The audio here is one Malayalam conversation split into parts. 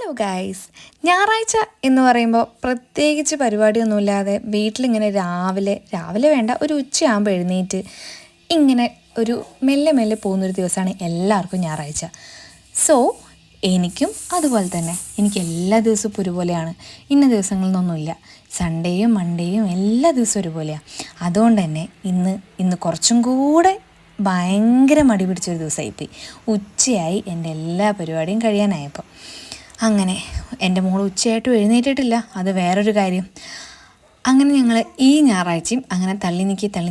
ഹലോ ഗായ്സ്, ഞായറാഴ്ച എന്ന് പറയുമ്പോൾ പ്രത്യേകിച്ച് പരിപാടിയൊന്നുമില്ലാതെ വീട്ടിലിങ്ങനെ രാവിലെ വേണ്ട ഒരു ഉച്ചയാകുമ്പോൾ എഴുന്നേറ്റ് ഇങ്ങനെ ഒരു മെല്ലെ മെല്ലെ പോകുന്നൊരു ദിവസമാണ് എല്ലാവർക്കും ഞായറാഴ്ച. സോ എനിക്കും അതുപോലെ തന്നെ എനിക്ക് എല്ലാ ദിവസവും ഇപ്പോൾ ഒരുപോലെയാണ്. ഇന്ന ദിവസങ്ങളെന്നൊന്നുമില്ല. സൺഡേയും മൺഡേയും എല്ലാ ദിവസവും ഒരുപോലെയാണ്. അതുകൊണ്ട് തന്നെ ഇന്ന് കുറച്ചും കൂടെ ഭയങ്കര മടി പിടിച്ചൊരു ദിവസമായിപ്പോയി. ഉച്ചയായി എൻ്റെ എല്ലാ പരിപാടിയും കഴിയാനായപ്പോൾ. അങ്ങനെ എൻ്റെ മോൾ ഉച്ചയായിട്ടും എഴുന്നേറ്റിട്ടില്ല, അത് വേറൊരു കാര്യം. അങ്ങനെ ഞങ്ങൾ ഈ ഞായറാഴ്ചയും അങ്ങനെ തള്ളി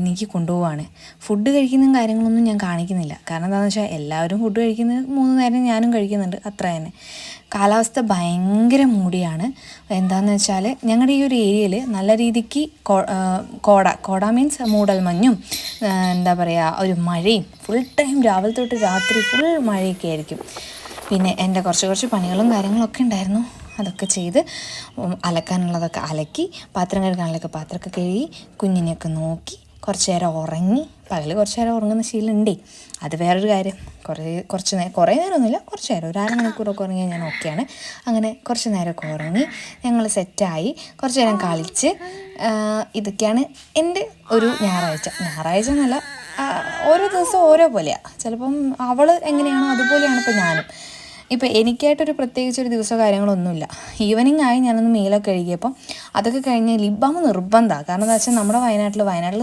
നീക്കി കൊണ്ടുപോവാണ്. ഫുഡ് കഴിക്കുന്ന കാര്യങ്ങളൊന്നും ഞാൻ കാണിക്കുന്നില്ല. കാരണം എന്താണെന്ന് വെച്ചാൽ എല്ലാവരും ഫുഡ് കഴിക്കുന്നത് 3 നേരം ഞാനും കഴിക്കുന്നുണ്ട്, അത്ര തന്നെ. കാലാവസ്ഥ ഭയങ്കര മൂടിയാണ്. എന്താണെന്ന് വെച്ചാൽ ഞങ്ങളുടെ ഈ ഒരു ഏരിയയിൽ നല്ല രീതിക്ക് കോട മീൻസ് മൂടൽമഞ്ഞും എന്താ പറയുക ഒരു മഴയും ഫുൾ ടൈം രാവിലെ തൊട്ട് രാത്രി ഫുൾ മഴയൊക്കെ ആയിരിക്കും. പിന്നെ എൻ്റെ കുറച്ച് പണികളും കാര്യങ്ങളൊക്കെ ഉണ്ടായിരുന്നു. അതൊക്കെ ചെയ്ത് അലക്കാനുള്ളതൊക്കെ അലക്കി, പാത്രം കഴുകാനുള്ളതൊക്കെ പാത്രമൊക്കെ കഴുകി, കുഞ്ഞിനെയൊക്കെ നോക്കി കുറച്ച് നേരം ഉറങ്ങി. പകൽ കുറച്ച് നേരം ഉറങ്ങുന്ന ശീലമുണ്ടേ, അത് വേറൊരു കാര്യം. കുറേ നേരമൊന്നുമില്ല, കുറച്ച് നേരം ഒരു അരമണിക്കൂറൊക്കെ ഉറങ്ങിയാൽ ഞാൻ ഓക്കെയാണ്. അങ്ങനെ കുറച്ച് നേരമൊക്കെ ഉറങ്ങി ഞങ്ങൾ സെറ്റായി കുറച്ച് നേരം കളിച്ച്. ഇതൊക്കെയാണ് എൻ്റെ ഒരു ഞായറാഴ്ച എന്നല്ല, ഓരോ ദിവസവും ഓരോ പോലെയാണ്. ചിലപ്പം അവൾ എങ്ങനെയാണോ അതുപോലെയാണ് ഇപ്പോൾ ഞാനും. ഇപ്പോൾ എനിക്കായിട്ടൊരു പ്രത്യേകിച്ചൊരു ദിവസമോ കാര്യങ്ങളൊന്നുമില്ല. ഈവനിങ് ആയി ഞാനൊന്ന് മേലൊക്കെ കഴുകിയപ്പം അതൊക്കെ കഴിഞ്ഞ് ലിപ് ബാം നിർബന്ധമാണ്. കാരണം എന്താ വെച്ചാൽ നമ്മുടെ വയനാട്ടിൽ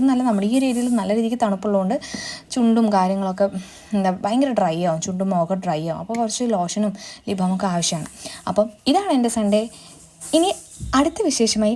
നല്ല നമ്മുടെ ഈ ഒരു ഏരിയയിൽ നല്ല രീതിക്ക് തണുപ്പുള്ളതുകൊണ്ട് ചുണ്ടും കാര്യങ്ങളൊക്കെ ഭയങ്കര ഡ്രൈ ആവും, ചുണ്ടും മുഖമൊക്കെ ഡ്രൈ ആവും. അപ്പോൾ കുറച്ച് ലോഷനും ലിപ് ബാമൊക്കെ ആവശ്യമാണ്. അപ്പം ഇതാണ് എൻ്റെ സൺഡേ. ഇനി അടുത്ത വിശേഷമായി